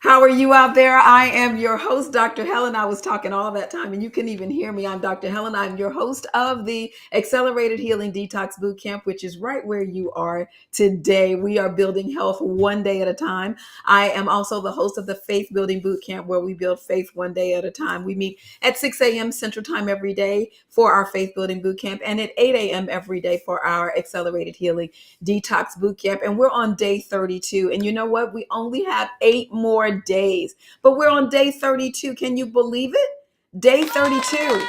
How are you out there? I am your host, Dr. Helen. I was talking all that time and you couldn't even hear me. I'm Dr. Helen. I'm your host of the Accelerated Healing Detox Bootcamp, which is right where you are today. We are building health one day at a time. I am also the host of the Faith Building Bootcamp, where we build faith one day at a time. We meet at 6 a.m. Central Time every day for our Faith Building Bootcamp and at 8 a.m. every day for our Accelerated Healing Detox Bootcamp. And we're on day 32. And you know what? We only have 8 more days, but we're on day 32. Can you believe it? Day 32.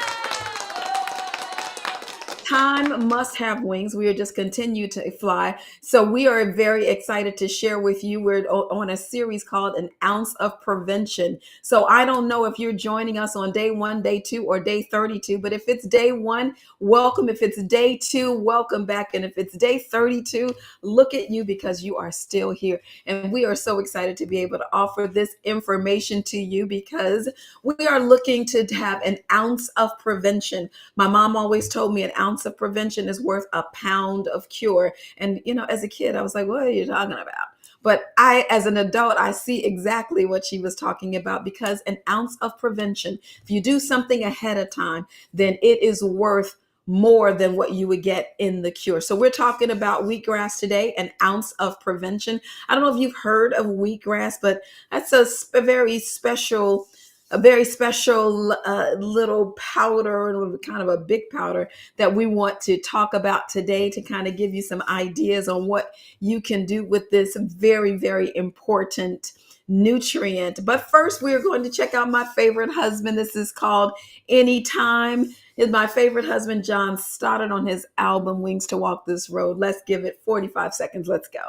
Time must have wings. We are just continue to fly. So we are very excited to share with you. We're on a series called An Ounce of Prevention. So I don't know if you're joining us on day 1, day 2, or day 32, but if it's day 1, welcome. If it's day 2, welcome back. And if it's day 32, look at you, because you are still here. And we are so excited to be able to offer this information to you, because we are looking to have an ounce of prevention. My mom always told me an ounce of prevention is worth a pound of cure. And, as a kid, I was like, what are you talking about? But as an adult, I see exactly what she was talking about, because an ounce of prevention, if you do something ahead of time, then it is worth more than what you would get in the cure. So we're talking about wheatgrass today, an ounce of prevention. I don't know if you've heard of wheatgrass, but that's a very special little powder, kind of a big powder that we want to talk about today, to kind of give you some ideas on what you can do with this very, very important nutrient. But first, we're going to check out my favorite husband. This is called Anytime. Is my favorite husband, John, started on his album, Wings to Walk This Road. Let's give it 45 seconds. Let's go.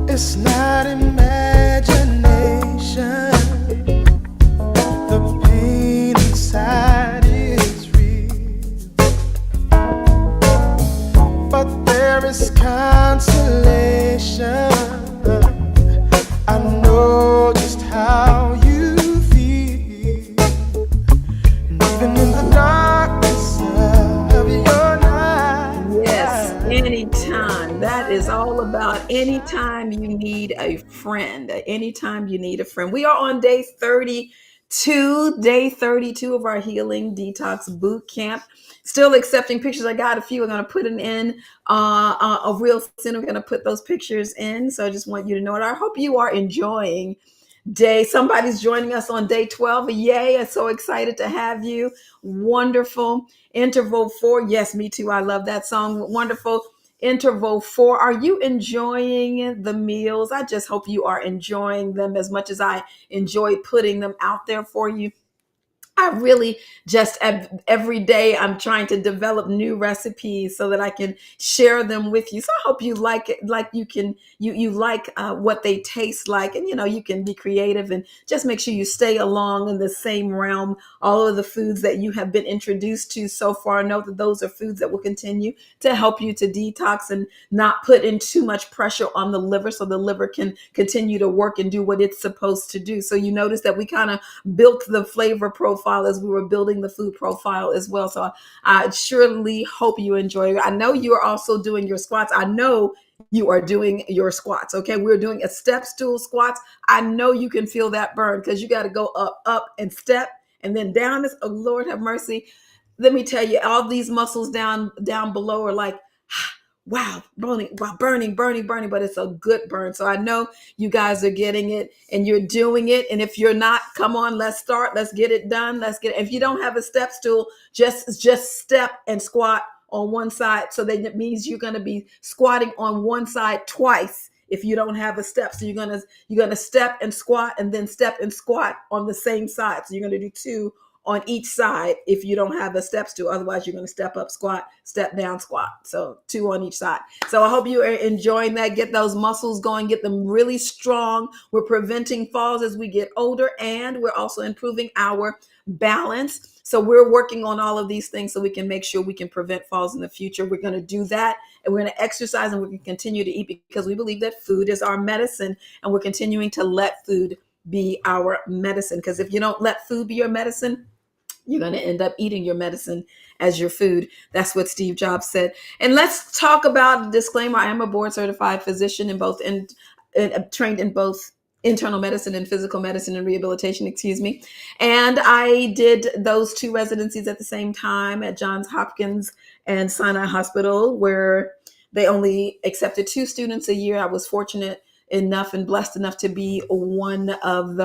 It's not imagination. The pain inside is real. But there is consolation. I know just how you feel. And even in the darkness of your night. Yes, anytime. That is all about anytime you need a friend. Anytime you need a friend. We are on day 32 of our Healing Detox Boot Camp. Still accepting pictures. I got a few. I'm going to put them in real soon. I'm going to put those pictures in. So I just want you to know it. I hope you are enjoying somebody's joining us on day 12. Yay, I'm so excited to have you. Wonderful. Interval 4. Yes, me too. I love that song. Wonderful. Interval 4. Are you enjoying the meals? I just hope you are enjoying them as much as I enjoyed putting them out there for you. I really just every day I'm trying to develop new recipes so that I can share them with you. So I hope you like it, like you like what they taste like, and you can be creative and just make sure you stay along in the same realm. All of the foods that you have been introduced to so far, know that those are foods that will continue to help you to detox and not put in too much pressure on the liver, so the liver can continue to work and do what it's supposed to do. So you notice that we kind of built the flavor profile as we were building the food profile as well. So I surely hope you enjoy it. I know you are also doing your squats. I know you are doing your squats. Okay. We're doing a step stool squats. I know you can feel that burn, because you got to go up, and step, and then down. Oh, Lord have mercy. Let me tell you, all these muscles down below are like, wow, burning, but it's a good burn. So I know you guys are getting it and you're doing it. And if you're not, come on, let's start. Let's get it done. If you don't have a step stool, just step and squat on one side. So then it means you're going to be squatting on one side twice if you don't have a step. So you're gonna step and squat, and then step and squat on the same side. So you're gonna do 2 on each side if you don't have a step stool. Otherwise, you're going to step up, squat, step down, squat. So 2 on each side. So I hope you are enjoying that. Get those muscles going, get them really strong. We're preventing falls as we get older, and we're also improving our balance. So we're working on all of these things so we can make sure we can prevent falls in the future. We're going to do that, and we're going to exercise, and we're going to continue to eat because we believe that food is our medicine, and we're continuing to let food be our medicine. Because if you don't let food be your medicine, you're going to end up eating your medicine as your food. That's what Steve Jobs said. And let's talk about disclaimer. I am a board certified physician in both trained in both internal medicine and physical medicine and rehabilitation, excuse me. And I did those 2 residencies at the same time at Johns Hopkins and Sinai Hospital, where they only accepted 2 students a year. I was fortunate enough and blessed enough to be one of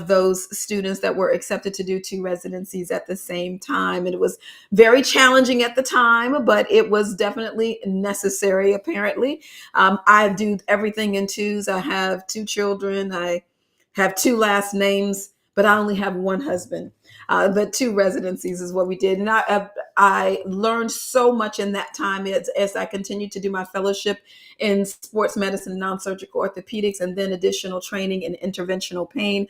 those students that were accepted to do 2 residencies at the same time. And it was very challenging at the time, but it was definitely necessary, apparently. I do everything in 2s. I have 2 children. I have 2 last names, but I only have 1 husband. But 2 residencies is what we did. And I learned so much in that time as I continued to do my fellowship in sports medicine and non-surgical orthopedics, and then additional training in interventional pain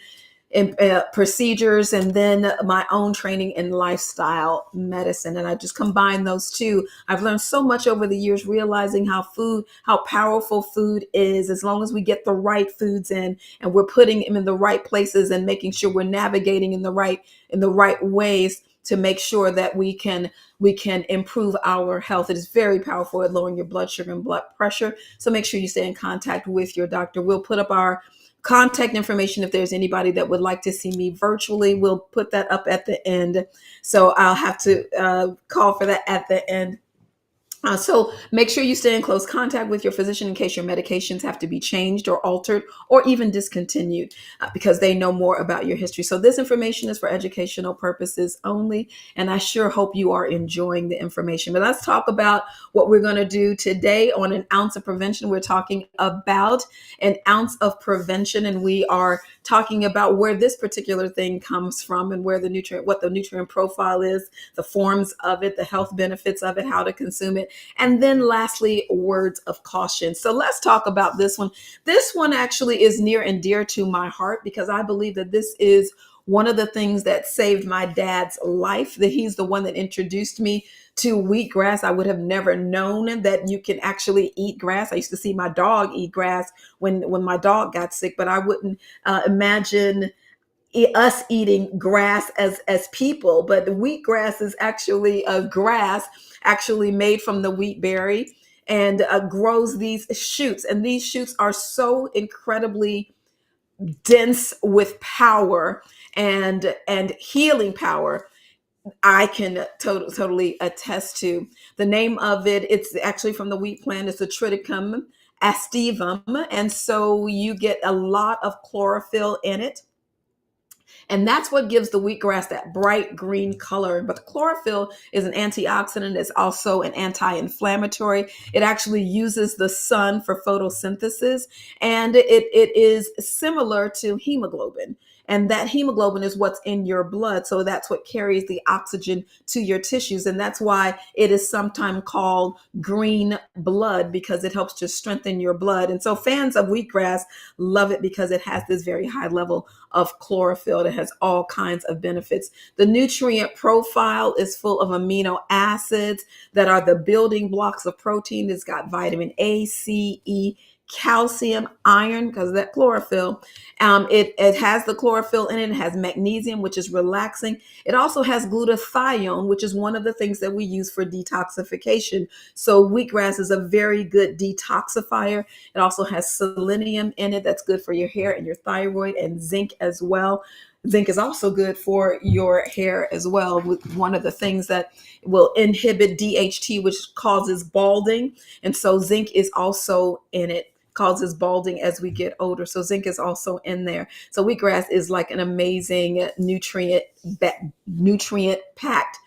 and procedures, and then my own training in lifestyle medicine. And I just combined those 2. I've learned so much over the years, realizing how powerful food is, as long as we get the right foods in and we're putting them in the right places and making sure we're navigating in the right ways to make sure that we can improve our health. It is very powerful at lowering your blood sugar and blood pressure. So make sure you stay in contact with your doctor. We'll put up our contact information if there's anybody that would like to see me virtually. We'll put that up at the end. So I'll have to call for that at the end. So make sure you stay in close contact with your physician in case your medications have to be changed or altered or even discontinued, because they know more about your history. So this information is for educational purposes only, and I sure hope you are enjoying the information. But let's talk about what we're going to do today on An Ounce of Prevention. We're talking about an ounce of prevention, and we are talking about where this particular thing comes from and what the nutrient profile is, the forms of it, the health benefits of it, how to consume it. And then lastly, words of caution. So let's talk about this one. This one actually is near and dear to my heart because I believe that this is one of the things that saved my dad's life, that he's the one that introduced me to wheatgrass. I would have never known that you can actually eat grass. I used to see my dog eat grass when my dog got sick, but I wouldn't imagine us eating grass as people. But the wheatgrass is actually a grass actually made from the wheat berry, and grows these shoots. And these shoots are so incredibly dense with power and healing power. I can totally attest to. The name of it, it's actually from the wheat plant. It's a Triticum aestivum. And so you get a lot of chlorophyll in it. And that's what gives the wheatgrass that bright green color. But the chlorophyll is an antioxidant. It's also an anti-inflammatory. It actually uses the sun for photosynthesis. And it is similar to hemoglobin. And that hemoglobin is what's in your blood. So that's what carries the oxygen to your tissues. And that's why it is sometimes called green blood, because it helps to strengthen your blood. And so fans of wheatgrass love it because it has this very high level of chlorophyll that has all kinds of benefits. The nutrient profile is full of amino acids that are the building blocks of protein. It's got vitamin A, C, E, calcium, iron, because of that chlorophyll. It has the chlorophyll in it. It has magnesium, which is relaxing. It also has glutathione, which is one of the things that we use for detoxification. So wheatgrass is a very good detoxifier. It also has selenium in it. That's good for your hair and your thyroid, and zinc as well. Zinc is also good for your hair as well, with one of the things that will inhibit DHT, which causes balding. And so zinc is also in it, causes balding as we get older. So zinc is also in there. So wheatgrass is like an amazing nutrient packed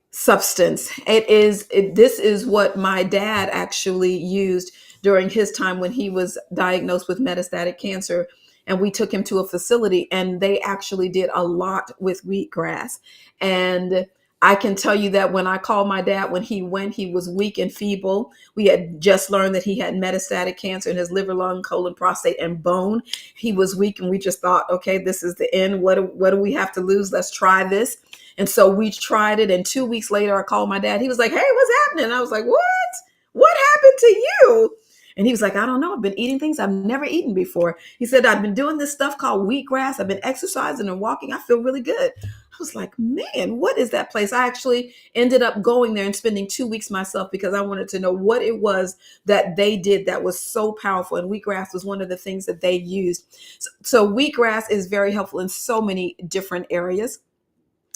substance. This is what my dad actually used during his time when he was diagnosed with metastatic cancer. and we took him to a facility, and they actually did a lot with wheatgrass. And I can tell you that when I called my dad, when he went, he was weak and feeble. We had just learned that he had metastatic cancer in his liver, lung, colon, prostate, and bone. He was weak, and we just thought, okay, this is the end. What do we have to lose? Let's try this. And so we tried it. And 2 weeks later, I called my dad. He was like, hey, what's happening? And I was like, what? What happened to you? And he was like, I don't know. I've been eating things I've never eaten before. He said, I've been doing this stuff called wheatgrass. I've been exercising and walking. I feel really good. I was like, man, what is that place? I actually ended up going there and spending 2 weeks myself because I wanted to know what it was that they did that was so powerful. And wheatgrass was one of the things that they used. So wheatgrass is very helpful in so many different areas.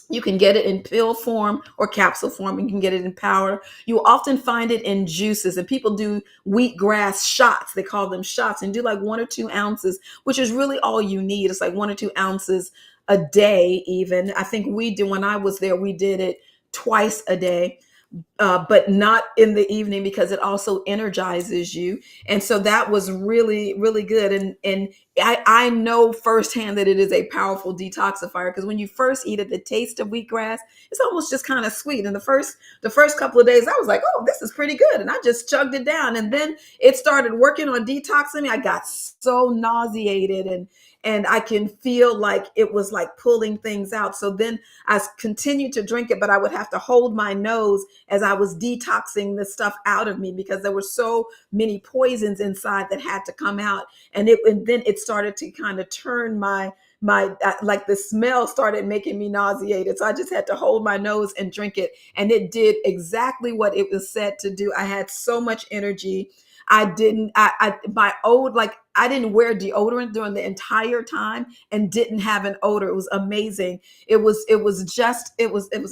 You can get it in pill form or capsule form. You can get it in powder. You will often find it in juices, and people do wheatgrass shots. They call them shots, and do like 1 or 2 ounces, which is really all you need. It's like 1 or 2 ounces a day. Even I think we do. When I was there, we did it twice a day. But not in the evening because it also energizes you. And so that was really, really good. And I know firsthand that it is a powerful detoxifier because when you first eat it, the taste of wheatgrass, it's almost just kind of sweet. And the first couple of days, I was like, oh, this is pretty good. And I just chugged it down. And then it started working on detoxing me. I got so nauseated and I can feel like it was like pulling things out. So then I continued to drink it, but I would have to hold my nose as I was detoxing the stuff out of me because there were so many poisons inside that had to come out. And then it started to kind of turn my like the smell started making me nauseated. So I just had to hold my nose and drink it. And it did exactly what it was said to do. I had so much energy. I didn't, I didn't wear deodorant during the entire time and didn't have an odor. It was amazing. It was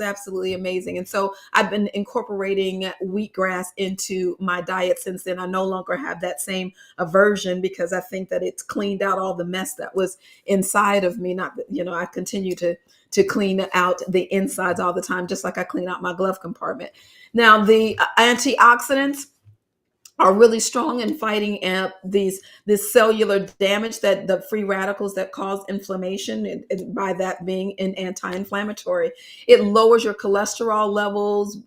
absolutely amazing. And so I've been incorporating wheatgrass into my diet since then. I no longer have that same aversion because I think that it's cleaned out all the mess that was inside of me. Not that, I continue to clean out the insides all the time, just like I clean out my glove compartment. Now, the antioxidants are really strong in fighting this cellular damage, that the free radicals that cause inflammation, and by that being an anti-inflammatory. It lowers your cholesterol levels,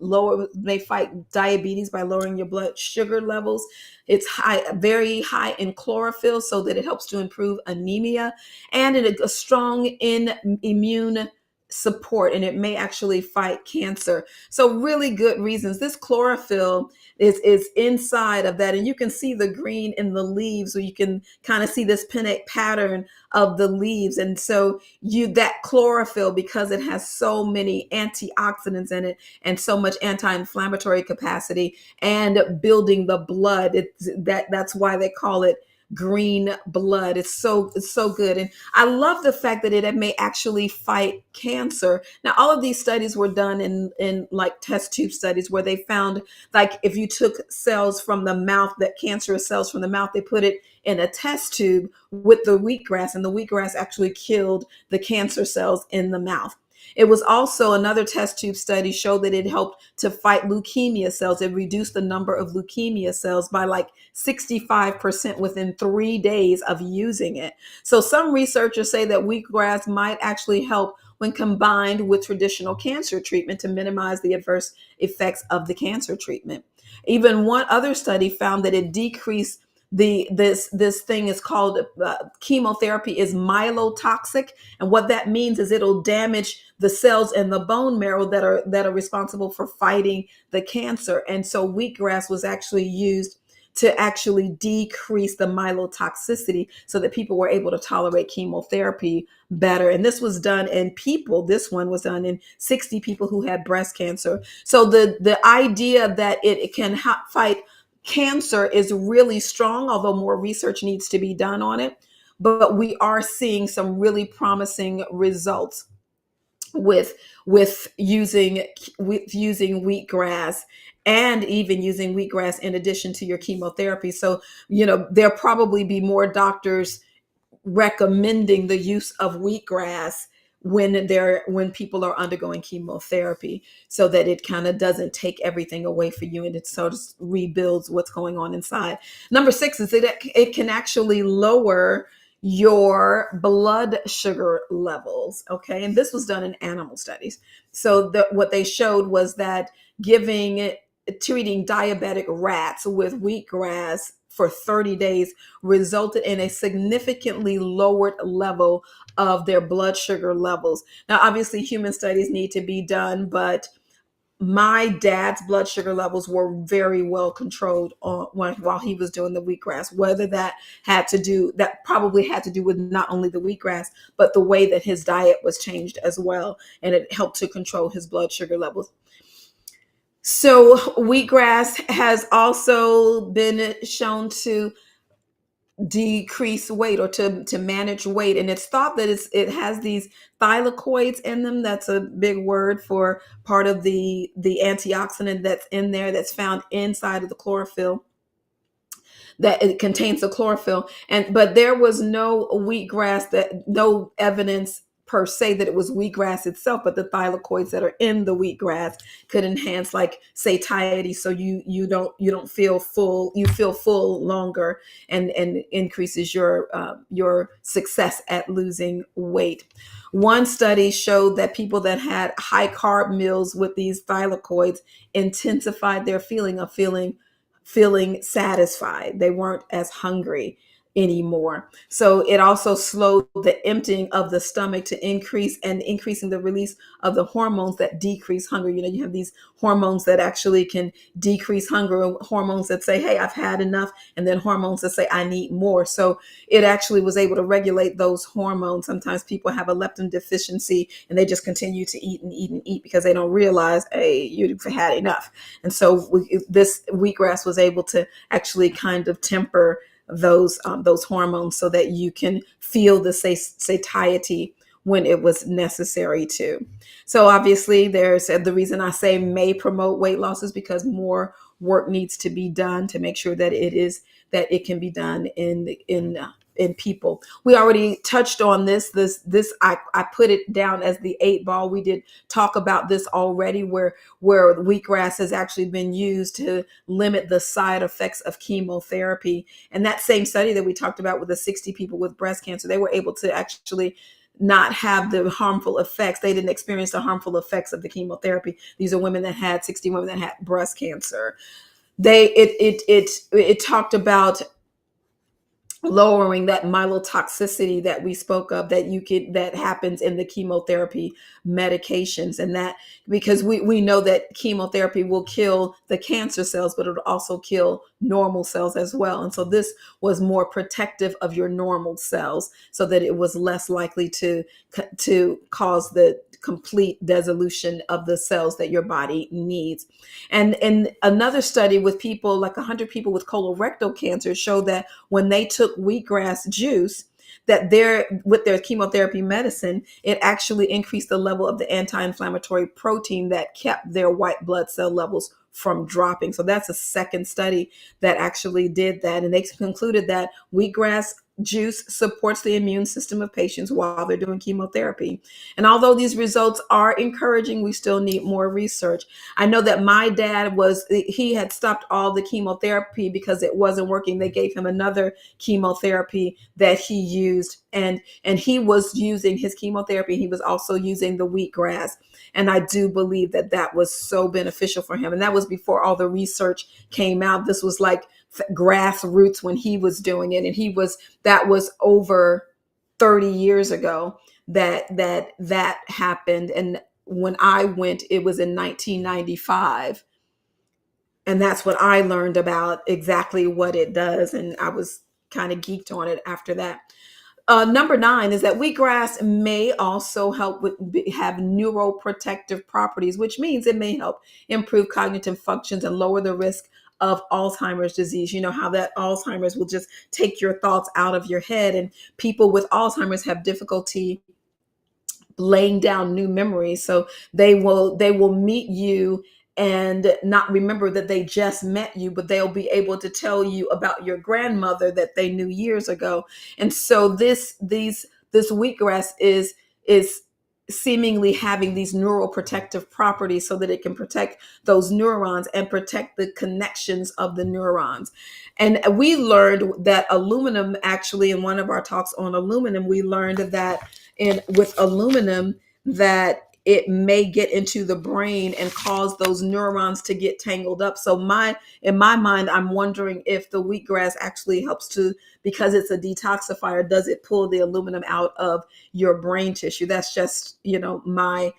may fight diabetes by lowering your blood sugar levels. It's very high in chlorophyll, so that it helps to improve anemia, and it is strong in immune support, and it may actually fight cancer. So really good reasons. This chlorophyll is inside of that, and you can see the green in the leaves, so you can kind of see this pinnate pattern of the leaves. And so that chlorophyll, because it has so many antioxidants in it and so much anti-inflammatory capacity and building the blood, that's why they call it green blood. It's so good. And I love the fact that it may actually fight cancer. Now, all of these studies were done in like test tube studies where they found, like, if you took cells from the mouth, that cancerous cells from the mouth, they put it in a test tube with the wheatgrass, and the wheatgrass actually killed the cancer cells in the mouth. It was also another test tube study showed that it helped to fight leukemia cells. It reduced the number of leukemia cells by like 65% within 3 days of using it. So some researchers say that wheatgrass might actually help when combined with traditional cancer treatment to minimize the adverse effects of the cancer treatment. Even one other study found that it decreased this thing is called chemotherapy is myelotoxic, and what that means is it'll damage the cells in the bone marrow that are responsible for fighting the cancer. And so wheatgrass was actually used to actually decrease the myelotoxicity so that people were able to tolerate chemotherapy better. And this was done in people. This one was done in 60 people who had breast cancer. So the idea that it can fight cancer is really strong, although more research needs to be done on it. But we are seeing some really promising results with using wheatgrass, and even using wheatgrass in addition to your chemotherapy. So, there'll probably be more doctors recommending the use of wheatgrass when people are undergoing chemotherapy, so that it kind of doesn't take everything away for you, and it sort of rebuilds what's going on inside. Number 6 is that it can actually lower your blood sugar levels. Okay. And this was done in animal studies. So what they showed was that treating diabetic rats with wheatgrass for 30 days resulted in a significantly lowered level of their blood sugar levels. Now, obviously, human studies need to be done, but my dad's blood sugar levels were very well controlled while he was doing the wheatgrass. Whether that probably had to do with not only the wheatgrass, but the way that his diet was changed as well, and it helped to control his blood sugar levels. So wheatgrass has also been shown to decrease weight or to manage weight, and it's thought that it has these thylakoids in them. That's a big word for part of the antioxidant that's in there, that's found inside of the chlorophyll, that it contains the chlorophyll. And but there was no evidence per se that it was wheatgrass itself, but the thylakoids that are in the wheatgrass could enhance, like, satiety, so you don't feel full, you feel full longer, and increases your success at losing weight. One study showed that people that had high carb meals with these thylakoids intensified their feeling satisfied. They weren't as hungry anymore. So it also slowed the emptying of the stomach to increasing the release of the hormones that decrease hunger. You have these hormones that actually can decrease hunger, hormones that say, hey, I've had enough, and then hormones that say I need more. So it actually was able to regulate those hormones. Sometimes people have a leptin deficiency and they just continue to eat and eat and eat because they don't realize, hey, you've had enough. And so this wheatgrass was able to actually kind of temper those hormones so that you can feel the satiety when it was necessary to. So obviously, there's the reason I say may promote weight loss is because more work needs to be done to make sure that it can be done in people. We already touched on this. I put it down as the 8 ball. We did talk about this already, where wheatgrass has actually been used to limit the side effects of chemotherapy. And that same study that we talked about with the 60 people with breast cancer, they were able to actually not have the harmful effects. They didn't experience the harmful effects of the chemotherapy. These are 60 women that had breast cancer. It talked about lowering that myelotoxicity that we spoke of, that happens in the chemotherapy medications. And that, because we know that chemotherapy will kill the cancer cells, but it'll also kill normal cells as well. And so this was more protective of your normal cells, so that it was less likely to cause the complete dissolution of the cells that your body needs. And in another study with people, like 100 people with colorectal cancer, showed that when they took wheatgrass juice, that with their chemotherapy medicine, it actually increased the level of the anti-inflammatory protein that kept their white blood cell levels from dropping. So that's a second study that actually did that. And they concluded that wheatgrass juice supports the immune system of patients while they're doing chemotherapy. And although these results are encouraging, we still need more research. I know that my dad he had stopped all the chemotherapy because it wasn't working. They gave him another chemotherapy that he used, and he was using his chemotherapy. He was also using the wheatgrass. And I do believe that was so beneficial for him. And that was before all the research came out. This was like grassroots when he was doing it. And that was over 30 years ago that happened. And when I went, it was in 1995. And that's what I learned about exactly what it does. And I was kind of geeked on it after that. Number 9 is that wheatgrass may also have neuroprotective properties, which means it may help improve cognitive functions and lower the risk of Alzheimer's disease. You know how that Alzheimer's will just take your thoughts out of your head, and people with Alzheimer's have difficulty laying down new memories. So they will meet you and not remember that they just met you, but they'll be able to tell you about your grandmother that they knew years ago. And so this wheatgrass is seemingly having these neuroprotective properties so that it can protect those neurons and protect the connections of the neurons. And we learned that aluminum, actually, in one of our talks on aluminum, we learned that in with aluminum that it may get into the brain and cause those neurons to get tangled up. So in my mind, I'm wondering if the wheatgrass actually helps to, because it's a detoxifier, does it pull the aluminum out of your brain tissue? That's just, my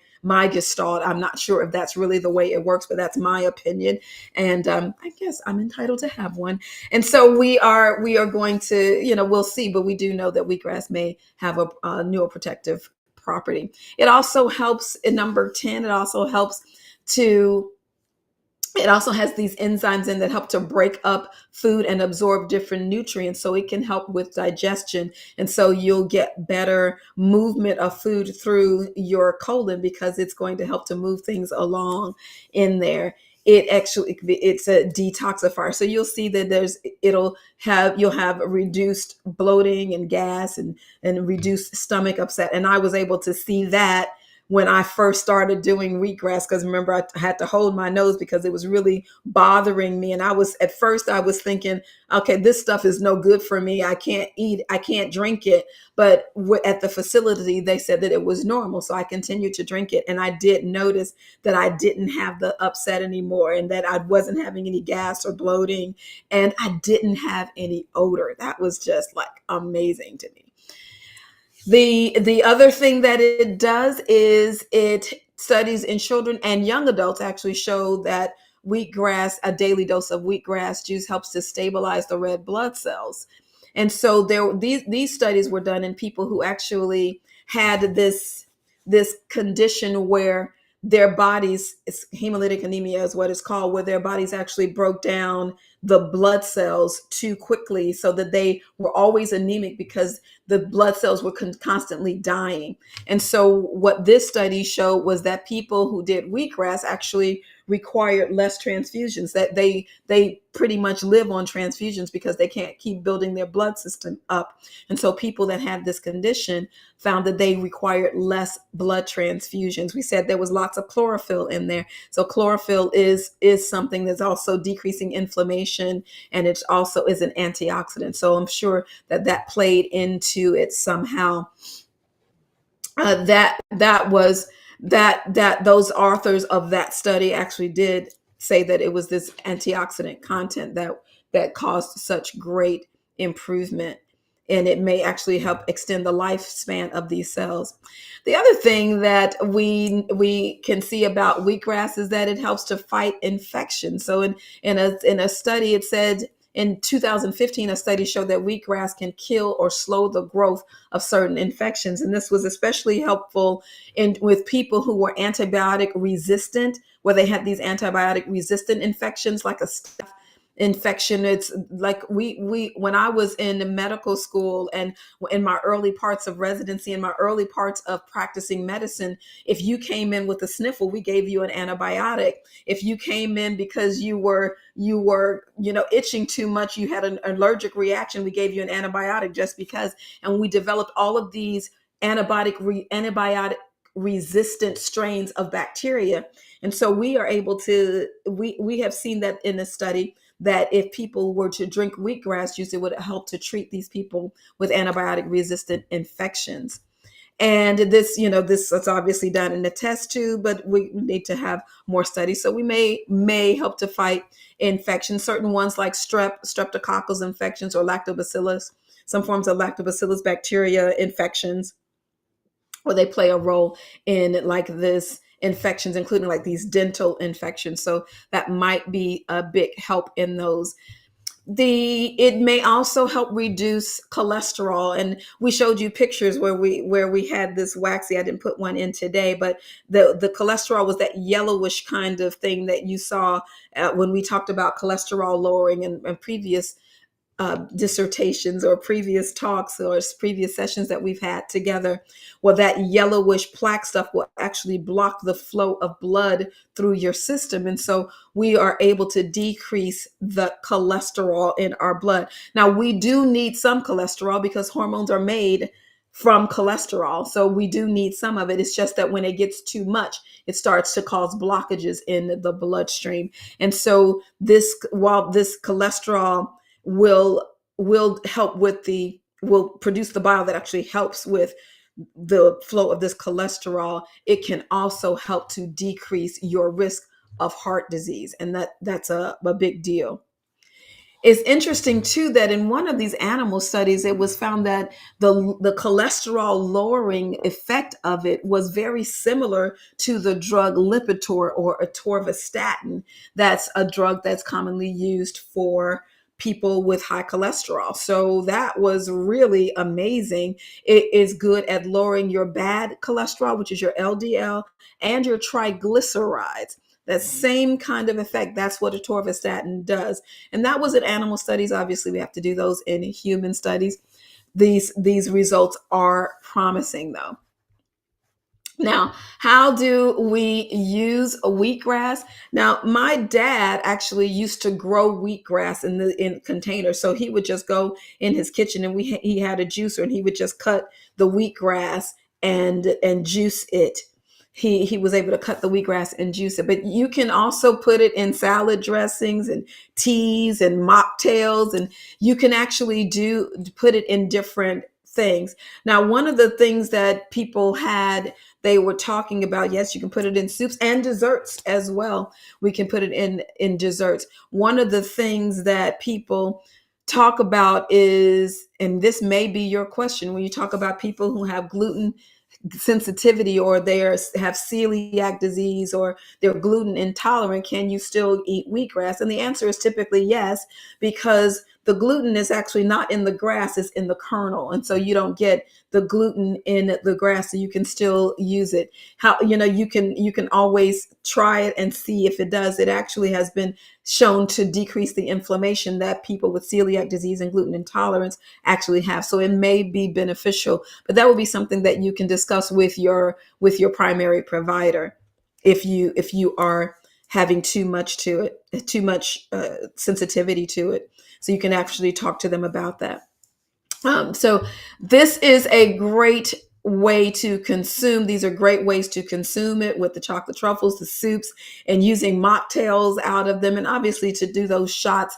gestalt. I'm not sure if that's really the way it works, but that's my opinion. And I guess I'm entitled to have one. And so we are going to, we'll see, but we do know that wheatgrass may have a neuroprotective property. It also helps in number 10. To it also has these enzymes in that help to break up food and absorb different nutrients, so it can help with digestion. And so you'll get better movement of food through your colon because it's going to help to move things along in there. It's a detoxifier. So you'll see that you'll have reduced bloating and gas and reduced stomach upset. And I was able to see that when I first started doing wheatgrass, because remember, I had to hold my nose because it was really bothering me. And at first I was thinking, okay, this stuff is no good for me. I can't eat, I can't drink it. But at the facility, they said that it was normal. So I continued to drink it. And I did notice that I didn't have the upset anymore and that I wasn't having any gas or bloating. And I didn't have any odor. That was just like amazing to me. The other thing that it does is it studies in children and young adults actually show that a daily dose of wheatgrass juice helps to stabilize the red blood cells. And so these studies were done in people who actually had this condition where their bodies, it's hemolytic anemia is what it's called, where their bodies actually broke down the blood cells too quickly, so that they were always anemic because the blood cells were constantly dying. And so what this study showed was that people who did wheatgrass actually required less transfusions, that they pretty much live on transfusions because they can't keep building their blood system up. And so people that had this condition found that they required less blood transfusions. We said there was lots of chlorophyll in there. So chlorophyll is something that's also decreasing inflammation, and it also is an antioxidant. So I'm sure that played into it somehow. That those authors of that study actually did say that it was this antioxidant content that caused such great improvement, and it may actually help extend the lifespan of these cells. The other thing that we can see about wheatgrass is that it helps to fight infection. So in a study, it said in 2015, a study showed that wheatgrass can kill or slow the growth of certain infections. And this was especially helpful with people who were antibiotic resistant, where they had these antibiotic resistant infections like a staph infection. It's like we when I was in medical school and in my early parts of residency, in my early parts of practicing medicine, if you came in with a sniffle, we gave you an antibiotic. If you came in because you were itching too much, you had an allergic reaction, we gave you an antibiotic just because. And we developed all of these antibiotic resistant strains of bacteria. And so we have seen that in a study that if people were to drink wheatgrass juice, it would help to treat these people with antibiotic resistant infections. And this is obviously done in a test tube, but we need to have more studies. So we may help to fight infections, certain ones like streptococcus infections, or lactobacillus, some forms of lactobacillus bacteria infections, where they play a role in like this infections, including like these dental infections. So that might be a big help in those. It may also help reduce cholesterol, and we showed you pictures where we had this waxy. I didn't put one in today, but the cholesterol was that yellowish kind of thing that you saw when we talked about cholesterol lowering in previous dissertations or previous talks or previous sessions that we've had together. Well, that yellowish plaque stuff will actually block the flow of blood through your system. And so we are able to decrease the cholesterol in our blood. Now, we do need some cholesterol because hormones are made from cholesterol. So we do need some of it. It's just that when it gets too much, it starts to cause blockages in the bloodstream. And so while this cholesterol will help with will produce the bile that actually helps with the flow of this cholesterol, it can also help to decrease your risk of heart disease. And that's a big deal. It's interesting too that in one of these animal studies, it was found that the cholesterol lowering effect of it was very similar to the drug Lipitor or atorvastatin. That's a drug that's commonly used for people with high cholesterol. So that was really amazing. It is good at lowering your bad cholesterol, which is your LDL, and your triglycerides. That same kind of effect. That's what atorvastatin does. And that was in animal studies. Obviously, we have to do those in human studies. These results are promising, though. Now, how do we use wheatgrass? Now, my dad actually used to grow wheatgrass in containers. So he would just go in his kitchen, and he had a juicer, and he would just cut the wheatgrass and juice it. He was able to cut the wheatgrass and juice it. But you can also put it in salad dressings and teas and mocktails, and you can actually put it in different things. Now, one of the things that people had, they were talking about, yes, you can put it in soups and desserts as well. We can put it in desserts. One of the things that people talk about is, and this may be your question, when you talk about people who have gluten sensitivity, or have celiac disease, or they're gluten intolerant, can you still eat wheatgrass? And the answer is typically yes, because the gluten is actually not in the grass, it's in the kernel. And so you don't get the gluten in the grass, so you can still use it. You can always try it and see if it does. It actually has been shown to decrease the inflammation that people with celiac disease and gluten intolerance actually have. So it may be beneficial, but that would be something that you can discuss with your primary provider if you are having too much sensitivity to it. So you can actually talk to them about that. So this is a great way to consume. These are great ways to consume it, with the chocolate truffles, the soups, and using mocktails out of them. And obviously to do those shots,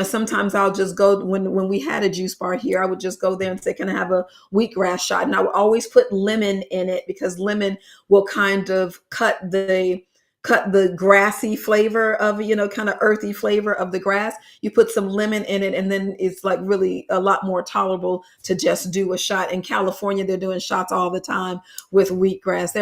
sometimes I'll just go, when we had a juice bar here, I would just go there and say, can I have a wheatgrass shot? And I would always put lemon in it, because lemon will kind of cut the grassy flavor of, kind of earthy flavor of the grass. You put some lemon in it, and then it's like really a lot more tolerable to just do a shot. In California, they're doing shots all the time with wheatgrass.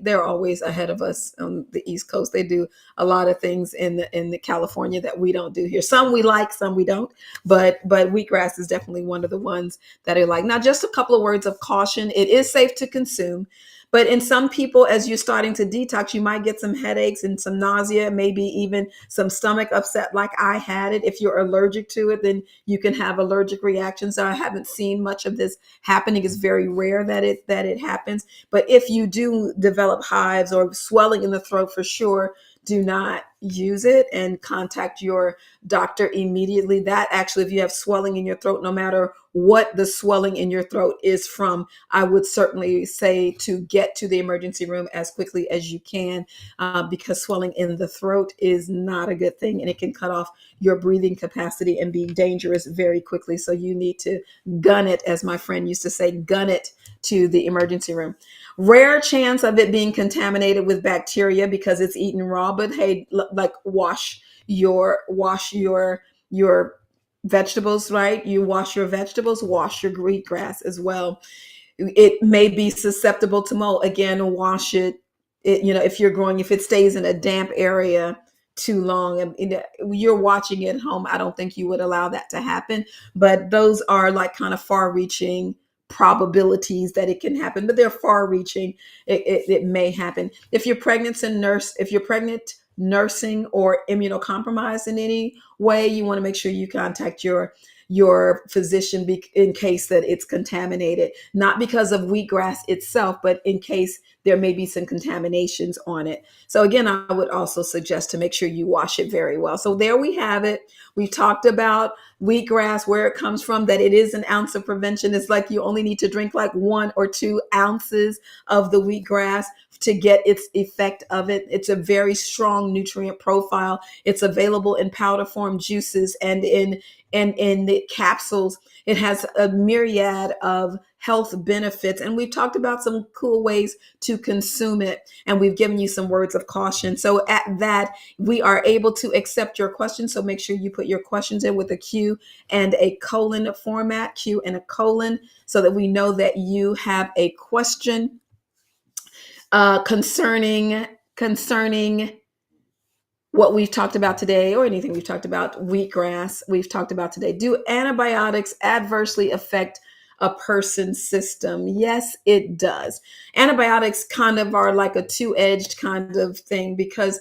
They're always ahead of us on the East Coast. They do a lot of things in the California that we don't do here. Some we like, some we don't. But wheatgrass is definitely one of the ones that I like. Now, just a couple of words of caution. It is safe to consume. But in some people, as you're starting to detox, you might get some headaches and some nausea, maybe even some stomach upset like I had it. If you're allergic to it, then you can have allergic reactions. I haven't seen much of this happening. It's very rare that it happens. But if you do develop hives or swelling in the throat, for sure, do not use it, and contact your doctor immediately. That actually, if you have swelling in your throat, no matter what the swelling in your throat is from, I would certainly say to get to the emergency room as quickly as you can, because swelling in the throat is not a good thing, and it can cut off your breathing capacity and be dangerous very quickly. So you need to gun it, as my friend used to say, gun it to the emergency room. Rare chance of it being contaminated with bacteria because it's eaten raw, but hey, like wash your vegetables, right? You wash your vegetables, wash your wheatgrass as well. It may be susceptible to mold. Again, wash it. If it stays in a damp area too long, and you're watching it at home, I don't think you would allow that to happen. But those are like kind of far-reaching probabilities that it can happen, but they're far-reaching. It may happen. If you're pregnant, nursing, or immunocompromised in any way, you want to make sure you contact your physician in case that it's contaminated, not because of wheatgrass itself, but in case there may be some contaminations on it. So again, I would also suggest to make sure you wash it very well. So there we have it. We talked about wheatgrass, where it comes from, that it is an ounce of prevention. It's like you only need to drink like 1 or 2 ounces of the wheatgrass to get its effect of it. It's a very strong nutrient profile. It's available in powder form, juices, and in the capsules. It has a myriad of health benefits, and we've talked about some cool ways to consume it, and we've given you some words of caution. So at that, we are able to accept your questions. So make sure you put your questions in with a Q and a colon format, Q and a colon, so that we know that you have a question concerning what we've talked about today, or anything we've talked about. Wheatgrass we've talked about today. Do antibiotics adversely affect a person's system? Yes, it does. Antibiotics kind of are like a two-edged kind of thing, because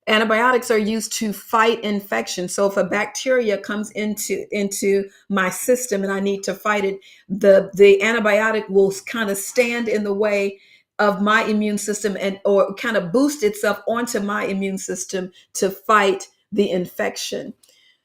antibiotics are used to fight infection. So if a bacteria comes into my system and I need to fight it, the antibiotic will kind of stand in the way of my immune system, and or kind of boost itself onto my immune system to fight the infection.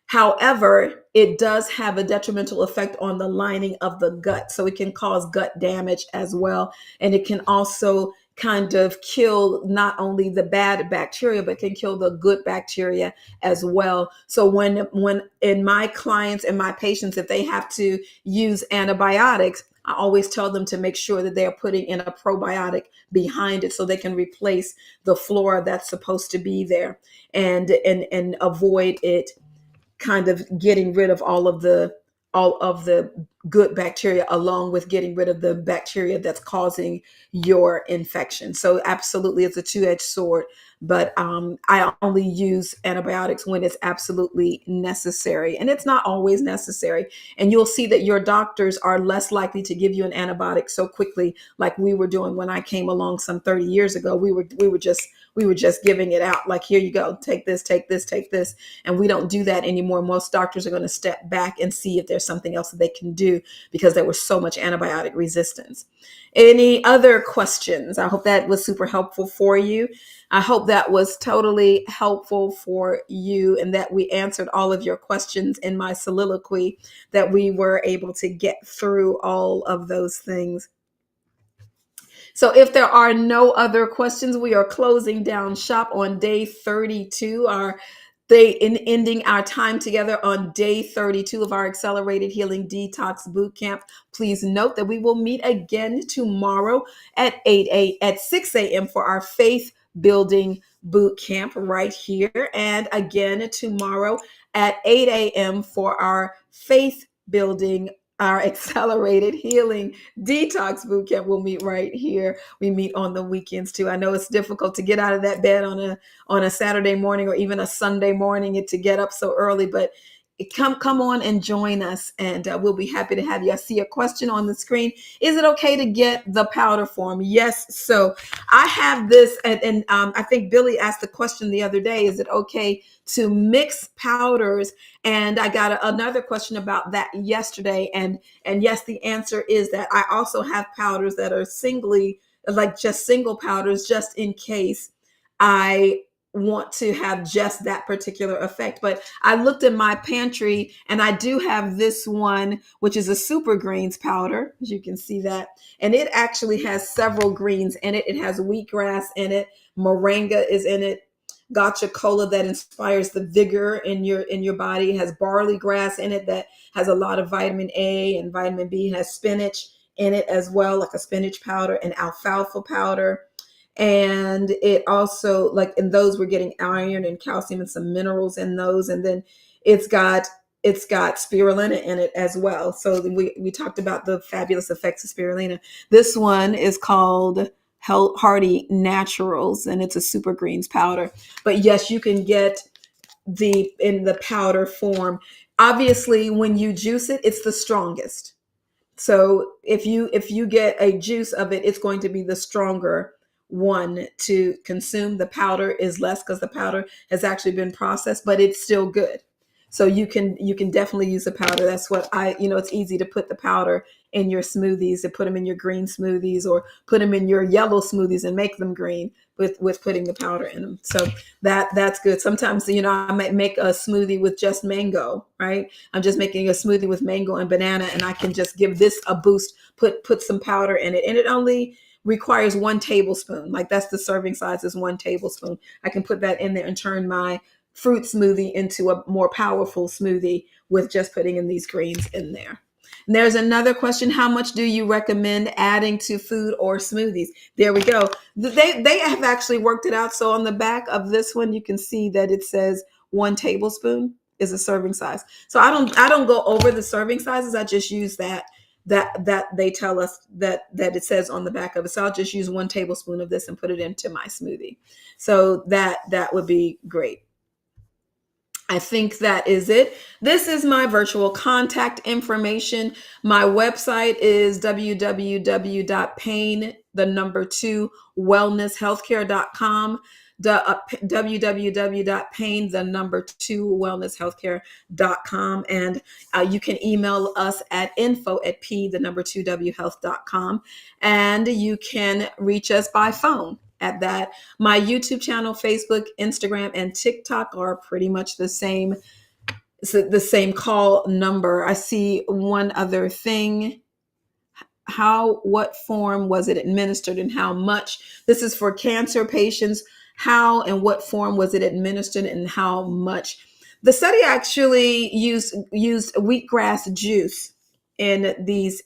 However, it does have a detrimental effect on the lining of the gut. So it can cause gut damage as well. And it can also kind of kill not only the bad bacteria, but can kill the good bacteria as well. So when in my clients and my patients, if they have to use antibiotics, I always tell them to make sure that they are putting in a probiotic behind it, so they can replace the flora that's supposed to be there, and avoid it kind of getting rid of all of the good bacteria, along with getting rid of the bacteria that's causing your infection. So absolutely, it's a two-edged sword, but I only use antibiotics when it's absolutely necessary, and it's not always necessary. And you'll see that your doctors are less likely to give you an antibiotic so quickly, like we were doing when I came along some 30 years ago. We were just giving it out, like, here you go, take this, take this, take this. And we don't do that anymore. Most doctors are going to step back and see if there's something else that they can do, because there was so much antibiotic resistance. Any other questions? I hope that was super helpful for you. I hope that was totally helpful for you, and that we answered all of your questions in my soliloquy, that we were able to get through all of those things. So if there are no other questions, we are closing down shop on day 32, ending our time together on day 32 of our Accelerated Healing Detox Bootcamp. Please note that we will meet again tomorrow at 6 a.m. for our faith building boot camp right here, and again tomorrow at 8 a.m. for our faith building, our Accelerated Healing Detox Bootcamp. We'll meet right here. We meet on the weekends too. I know it's difficult to get out of that bed on a Saturday morning, or even a Sunday morning, and to get up so early, but come on and join us, and we'll be happy to have you. I see a question on the screen. Is it okay to get the powder form? Yes. So I have this, and I think Billy asked the question the other day, is it okay to mix powders? And I got another question about that yesterday. And yes, the answer is that I also have powders that are just single powders, just in case I want to have just that particular effect. But I looked in my pantry, and I do have this one, which is a super greens powder, as you can see that. And it actually has several greens in it. It has wheatgrass in it, moringa is in it, gotcha cola that inspires the vigor in your body. It has barley grass in it that has a lot of vitamin A and vitamin B. It has spinach in it as well, like a spinach powder, and alfalfa powder. And it also, like in those, we're getting iron and calcium and some minerals in those. And then it's got spirulina in it as well. So we talked about the fabulous effects of spirulina. This one is called Hearty Naturals, and it's a super greens powder. But yes, you can get in the powder form. Obviously, when you juice it, it's the strongest. So if you get a juice of it, it's going to be the stronger one to consume. The powder is less, because the powder has actually been processed, but it's still good. So you can definitely use the powder. That's what it's easy to put the powder in your smoothies, to put them in your green smoothies, or put them in your yellow smoothies and make them green with putting the powder in them. So that's good. Sometimes, I might make a smoothie with just mango, right? I'm just making a smoothie with mango and banana, and I can just give this a boost, put some powder in it. And it only requires 1 tablespoon. Like, that's the serving size, is 1 tablespoon. I can put that in there and turn my fruit smoothie into a more powerful smoothie with just putting in these greens in there. And there's another question: how much do you recommend adding to food or smoothies? There we go. They have actually worked it out. So on the back of this one, you can see that it says 1 tablespoon is a serving size. So I don't go over the serving sizes. I just use that they tell us that it says on the back of it. So I'll just use 1 tablespoon of this and put it into my smoothie. So that would be great. I think that is it. This is my virtual contact information. My website is www.pain2wellnesshealthcare.com. www.pain2wellnesshealthcare.com. And you can email us at info@p2whealth.com. And you can reach us by phone at that. My YouTube channel, Facebook, Instagram, and TikTok are pretty much the same. So the same call number. I see one other thing. What form was it administered and how much? This is for cancer patients. How and what form was it administered and how much? The study actually used wheatgrass juice in these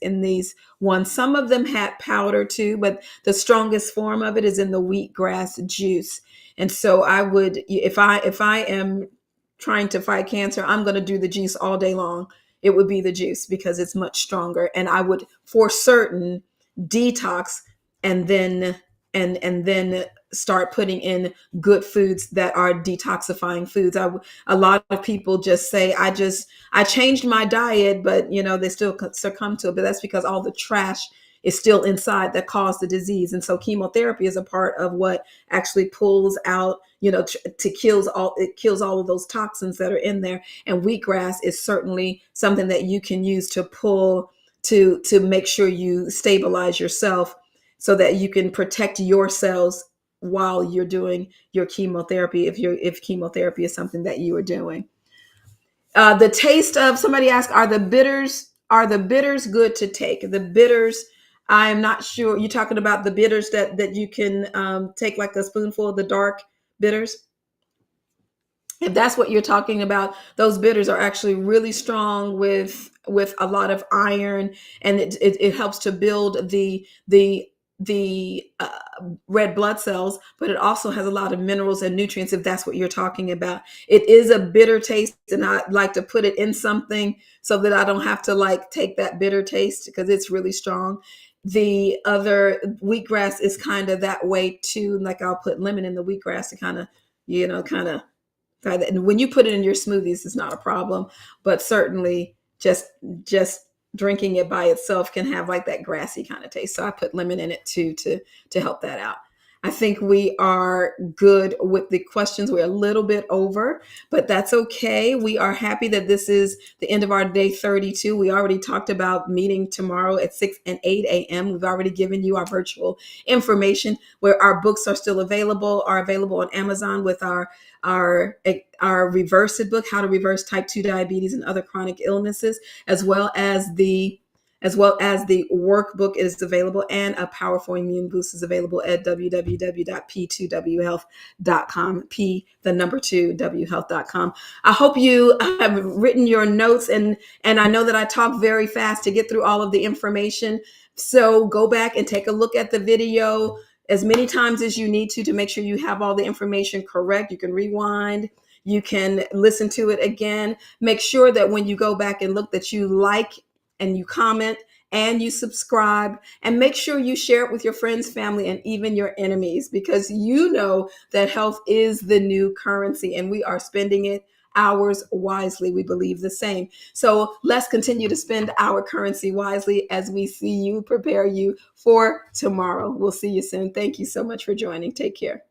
ones. Some of them had powder too, but the strongest form of it is in the wheatgrass juice. And so I would, if I am trying to fight cancer, I'm going to do the juice all day long. It would be the juice because it's much stronger. And I would for certain detox, and then start putting in good foods that are detoxifying foods. A lot of people just say, I changed my diet, but they still succumb to it. But that's because all the trash is still inside that caused the disease. And so chemotherapy is a part of what actually pulls out, kills all of those toxins that are in there. And wheatgrass is certainly something that you can use to pull to make sure you stabilize yourself so that you can protect your cells while you're doing your chemotherapy, if chemotherapy is something that you are doing. The taste of, somebody asked, are the bitters good to take? The bitters, I'm not sure. You're talking about the bitters that you can take, like a spoonful of the dark bitters? If that's what you're talking about, those bitters are actually really strong with a lot of iron, and it helps to build the red blood cells, but it also has a lot of minerals and nutrients, if that's what you're talking about. It is a bitter taste, and I like to put it in something so that I don't have to take that bitter taste, because it's really strong. The other wheatgrass is kind of that way too. Like, I'll put lemon in the wheatgrass to kind of and when you put it in your smoothies, it's not a problem, but certainly just drinking it by itself can have that grassy kind of taste. So I put lemon in it too to help that out. I think we are good with the questions. We're a little bit over, but that's okay. We are happy that this is the end of our day 32. We already talked about meeting tomorrow at 6 and 8 a.m. We've already given you our virtual information, where our books are available on Amazon, with our Reverse It book, How to Reverse Type 2 Diabetes and Other Chronic Illnesses, as well as the workbook is available, and a powerful immune boost is available at www.p2whealth.com, p2whealth.com. I hope you have written your notes, and I know that I talk very fast to get through all of the information. So go back and take a look at the video as many times as you need to make sure you have all the information correct. You can rewind. You can listen to it again. Make sure that when you go back and look, that you like and you comment and you subscribe, and make sure you share it with your friends, family, and even your enemies, because you know that health is the new currency, and we are spending it ours wisely. We believe the same. So let's continue to spend our currency wisely as we prepare you for tomorrow. We'll see you soon. Thank you so much for joining. Take care.